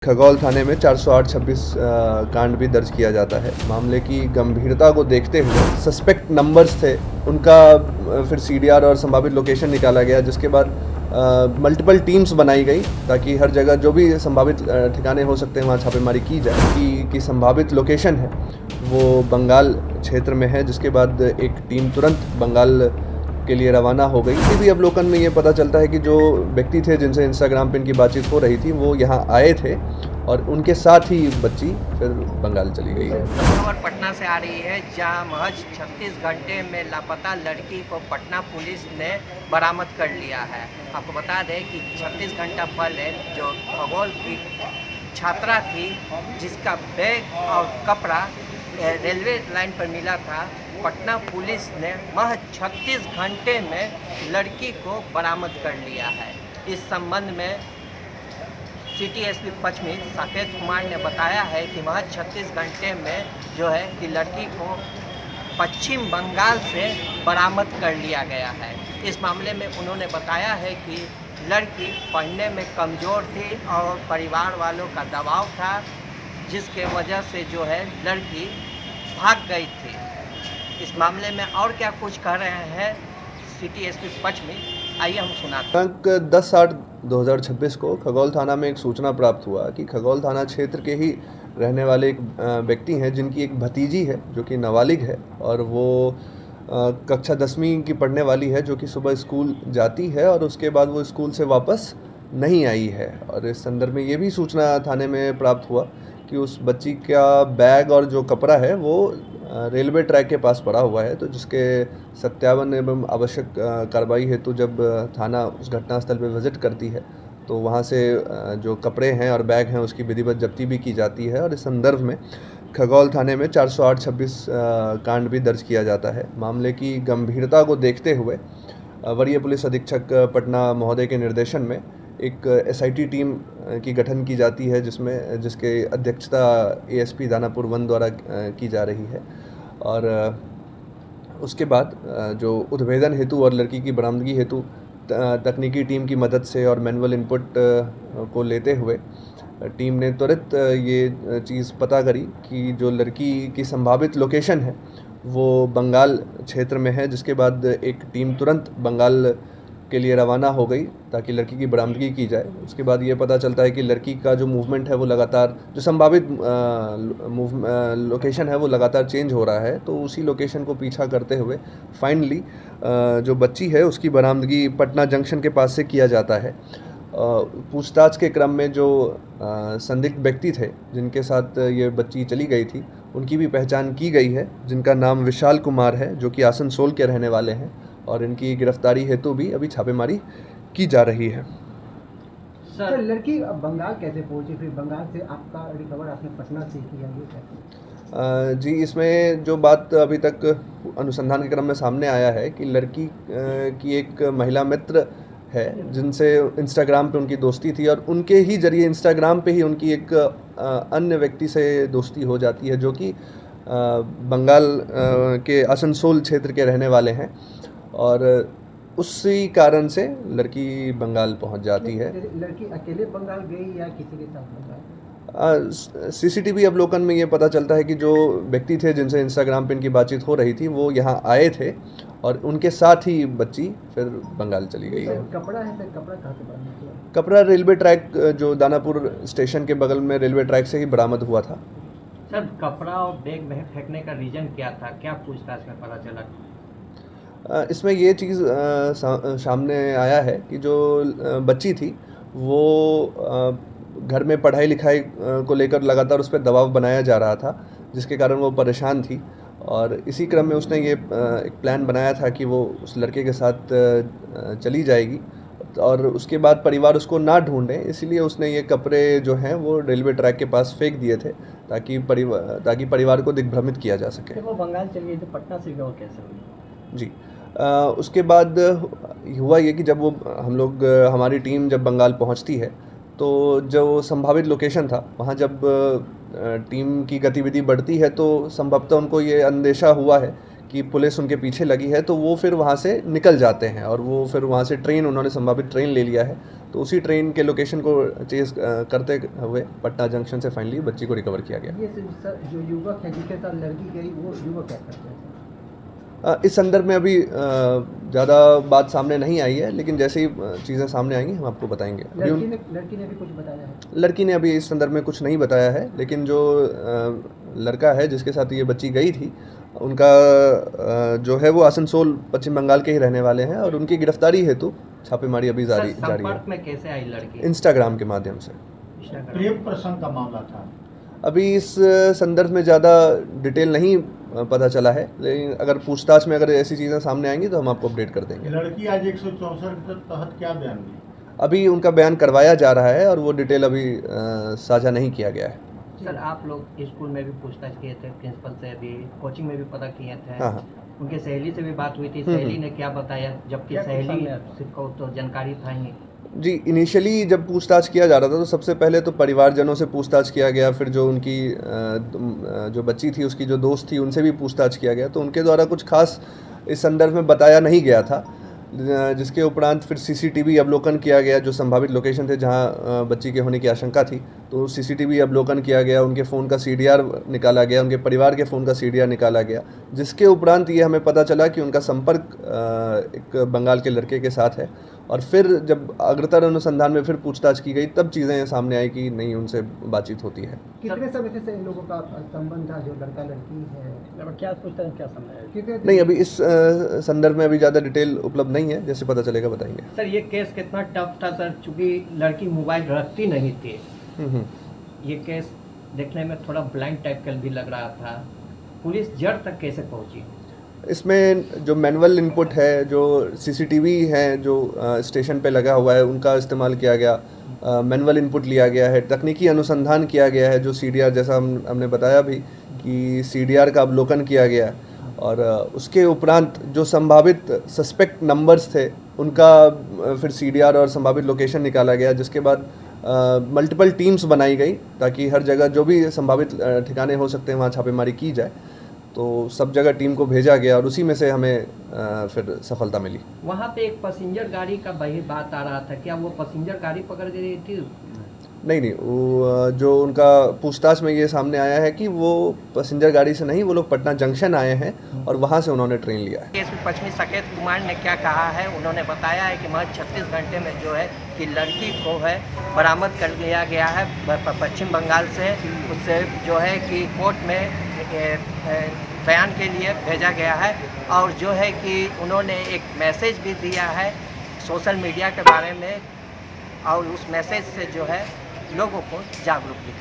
खगौल थाने में 408-26 कांड भी दर्ज किया जाता है। मामले की गंभीरता को देखते हुए सस्पेक्ट नंबर्स थे, उनका फिर सीडीआर और संभावित लोकेशन निकाला गया, जिसके बाद मल्टीपल टीम्स बनाई गई ताकि हर जगह जो भी संभावित ठिकाने हो सकते हैं वहाँ छापेमारी की जाए। कि संभावित लोकेशन है वो बंगाल क्षेत्र में है, जिसके बाद एक टीम तुरंत बंगाल के लिए रवाना हो गई। किसी भी अवलोकन में ये पता चलता है कि जो व्यक्ति थे जिनसे इंस्टाग्राम पे इनकी बातचीत हो रही थी वो यहाँ आए थे और उनके साथ ही बच्ची फिर बंगाल चली गई है। खबर पटना से आ रही है, जहां महज 36 घंटे में लापता लड़की को पटना पुलिस ने बरामद कर लिया है। आपको बता दें कि 36 घंटा पहले जो खगोल की छात्रा थी, जिसका बैग और कपड़ा रेलवे लाइन पर मिला था, पटना पुलिस ने महज 36 घंटे में लड़की को बरामद कर लिया है। इस संबंध में सिटी एसपी पश्चिमी साकेत कुमार ने बताया है कि महज 36 घंटे में जो है कि लड़की को पश्चिम बंगाल से बरामद कर लिया गया है। इस मामले में उन्होंने बताया है कि लड़की पढ़ने में कमज़ोर थी और परिवार वालों का दबाव था, जिसके वजह से जो है लड़की भाग गई थी। इस मामले में और क्या कुछ कह रहे हैं सिटी एसपी पश्चिमी, आइए हम सुनाते हैं। दिनांक 10/8/2026 को खगौल थाना में एक सूचना प्राप्त हुआ कि खगौल थाना क्षेत्र के ही रहने वाले एक व्यक्ति हैं जिनकी एक भतीजी है जो कि नाबालिग है और वो कक्षा 10वीं की पढ़ने वाली है, जो कि सुबह स्कूल जाती है और उसके बाद वो स्कूल से वापस नहीं आई है। और इस संदर्भ में ये भी सूचना थाने में प्राप्त हुआ कि उस बच्ची का बैग और जो कपड़ा है वो रेलवे ट्रैक के पास पड़ा हुआ है, तो जिसके सत्यापन एवं आवश्यक कार्रवाई हेतु जब थाना उस घटनास्थल पर विजिट करती है तो वहाँ से जो कपड़े हैं और बैग हैं उसकी विधिवत जब्ती भी की जाती है। और इस संदर्भ में खगौल थाने में 408-26 कांड भी दर्ज किया जाता है। मामले की गंभीरता को देखते हुए वरीय पुलिस अधीक्षक पटना महोदय के निर्देशन में एक एसआईटी टीम की गठन की जाती है, जिसके अध्यक्षता एएसपी दानापुर 1 द्वारा की जा रही है। और उसके बाद जो उद्भेदन हेतु और लड़की की बरामदगी हेतु तकनीकी टीम की मदद से और मैनुअल इनपुट को लेते हुए टीम ने तुरंत ये चीज़ पता करी कि जो लड़की की संभावित लोकेशन है वो बंगाल क्षेत्र में है, जिसके बाद एक टीम तुरंत बंगाल के लिए रवाना हो गई ताकि लड़की की बरामदगी की जाए। उसके बाद ये पता चलता है कि लड़की का जो मूवमेंट है वो लगातार, जो संभावित लोकेशन है वो लगातार चेंज हो रहा है, तो उसी लोकेशन को पीछा करते हुए फाइनली जो बच्ची है उसकी बरामदगी पटना जंक्शन के पास से किया जाता है। पूछताछ के क्रम में जो संदिग्ध व्यक्ति थे जिनके साथ ये बच्ची चली गई थी उनकी भी पहचान की गई है, जिनका नाम विशाल कुमार है जो कि आसनसोल के रहने वाले हैं और इनकी गिरफ्तारी हेतु भी अभी छापेमारी की जा रही है। सर, लड़की बंगाल कैसे पहुंची? फिर बंगाल से आपका रिकवर आपने पटना से किया, ये कैसे? जी, इसमें जो बात अभी तक अनुसंधान के क्रम में सामने आया है कि लड़की की एक महिला मित्र है जिनसे इंस्टाग्राम पे उनकी दोस्ती थी और उनके ही जरिए इंस्टाग्राम पे ही उनकी एक अन्य व्यक्ति से दोस्ती हो जाती है जो कि बंगाल के आसनसोल क्षेत्र के रहने वाले हैं और उसी कारण से लड़की बंगाल पहुंच जाती है। लड़की अकेले बंगाल गई या किसी के साथ बंगाल? सीसीटीवी अवलोकन में ये पता चलता है कि जो व्यक्ति थे जिनसे इंस्टाग्राम पे इनकी बातचीत हो रही थी वो यहाँ आए थे और उनके साथ ही बच्ची फिर बंगाल चली गई है। कपड़ा है सर, कपड़ा कहाँ से बरामद हुआ? कपड़ा रेलवे ट्रैक, जो दानापुर स्टेशन के बगल में रेलवे ट्रैक से ही बरामद हुआ था। सर, कपड़ा और बैग में फेंकने का रीजन क्या था, क्या पूछताछ में पता चला? इसमें ये चीज़ सामने आया है कि जो बच्ची थी वो घर में पढ़ाई लिखाई को लेकर लगातार उस पर दबाव बनाया जा रहा था, जिसके कारण वो परेशान थी और इसी क्रम में उसने ये एक प्लान बनाया था कि वो उस लड़के के साथ चली जाएगी और उसके बाद परिवार उसको ना ढूंढे, इसलिए उसने ये कपड़े जो हैं वो रेलवे ट्रैक के पास फेंक दिए थे ताकि परिवार को दिग्भ्रमित किया जा सके। वो बंगाल चली गई तो पटना से गई कैसे हुई? जी, उसके बाद हुआ ये कि जब वो हमारी टीम जब बंगाल पहुंचती है तो जो संभावित लोकेशन था वहाँ जब टीम की गतिविधि बढ़ती है तो संभवतः उनको ये अंदेशा हुआ है कि पुलिस उनके पीछे लगी है, तो वो फिर वहाँ से निकल जाते हैं और वो फिर वहाँ से उन्होंने संभावित ट्रेन ले लिया है तो उसी ट्रेन के लोकेशन को चेस करते हुए पटना जंक्शन से फाइनली बच्ची को रिकवर किया गया। ये सर जो युवक है जिसके साथ लड़की गई वो युवक क्या करते हैं? इस संदर्भ में अभी ज़्यादा बात सामने नहीं आई है, लेकिन जैसे ही चीज़ें सामने आएंगी हम आपको बताएंगे। लड़की ने भी कुछ बताया है? लड़की ने अभी इस संदर्भ में कुछ नहीं बताया है, लेकिन जो लड़का है जिसके साथ ये बच्ची गई थी उनका जो है वो आसनसोल पश्चिम बंगाल के ही रहने वाले हैं और उनकी गिरफ्तारी हेतु छापेमारी अभी जारी है। संपर्क में कैसे आई लड़की? इंस्टाग्राम के माध्यम से। प्रेम प्रसंग का मामला था। अभी इस संदर्भ में ज़्यादा डिटेल नहीं पता चला है, लेकिन अगर पूछताछ में अगर ऐसी चीज़ें सामने आएंगी तो हम आपको अपडेट कर देंगे। लड़की आज 164 के तहत क्या बयान दी? अभी उनका बयान करवाया जा रहा है और वो डिटेल अभी साझा नहीं किया गया है। सर आप लोग स्कूल में भी पूछताछ किए थे प्रिंसिपल से, अभी कोचिंग में भी पता किए थे। हाँ। उनके सहेली से भी बात हुई थी, सहेली ने क्या बताया, जबकि सहेली को तो जानकारी था ही? जी, इनिशियली जब पूछताछ किया जा रहा था तो सबसे पहले तो परिवारजनों से पूछताछ किया गया, फिर जो उनकी जो बच्ची थी उसकी जो दोस्त थी उनसे भी पूछताछ किया गया, तो उनके द्वारा कुछ खास इस संदर्भ में बताया नहीं गया था, जिसके उपरांत फिर सीसीटीवी अवलोकन किया गया। जो संभावित लोकेशन थे जहां बच्ची के होने की आशंका थी तो सीसीटीवी अवलोकन किया गया, उनके फ़ोन का सीडीआर निकाला गया, उनके परिवार के फ़ोन का सीडीआर निकाला गया, जिसके उपरांत ये हमें पता चला कि उनका संपर्क एक बंगाल के लड़के के साथ है। और फिर जब अग्रतर अनुसंधान में फिर पूछताछ की गई तब चीज़ें सामने आई कि नहीं, उनसे बातचीत होती है। कितने समय से इन लोगों का संबंध था, जो लड़का लड़की है? क्या पूछते हैं, क्या समय? नहीं, अभी इस संदर्भ में अभी ज़्यादा डिटेल उपलब्ध नहीं है, जैसे पता चलेगा बताएंगे। सर ये केस कितना टफ था सर, चूँकि लड़की मोबाइल रखती नहीं थी। ये केस देखने में थोड़ा ब्लाइंड टाइप का भी लग रहा था, पुलिस जड़ तक कैसे पहुंची? इसमें जो मैनुअल इनपुट है, जो सीसीटीवी है जो स्टेशन पे लगा हुआ है उनका इस्तेमाल किया गया, मैनुअल इनपुट लिया गया है, तकनीकी अनुसंधान किया गया है, जो सीडीआर जैसा हमने बताया भी कि सीडीआर का अवलोकन किया गया, और उसके उपरांत जो संभावित सस्पेक्ट नंबर्स थे उनका फिर सीडीआर और संभावित लोकेशन निकाला गया, जिसके बाद मल्टीपल टीम्स बनाई गई ताकि हर जगह जो भी संभावित ठिकाने हो सकते हैं वहाँ छापेमारी की जाए। तो सब जगह टीम को भेजा गया और उसी में से हमें फिर सफलता मिली। वहाँ पे एक पैसेंजर गाड़ी का वही बात आ रहा था, क्या वो पैसेंजर गाड़ी पकड़ रही थी? नहीं, वो जो उनका पूछताछ में ये सामने आया है कि वो पैसेंजर गाड़ी से नहीं, वो लोग पटना जंक्शन आए हैं और वहाँ से उन्होंने ट्रेन लिया है। केस में पश्चिमी साकेत कुमार ने क्या कहा है, उन्होंने बताया है कि महज 36 घंटे में जो है कि लड़की को है बरामद कर लिया गया है पश्चिम बंगाल से। उससे जो है कि कोर्ट में बयान के लिए भेजा गया है, और जो है कि उन्होंने एक मैसेज भी दिया है सोशल मीडिया के बारे में, और उस मैसेज से जो है लोगों को जागरूक भी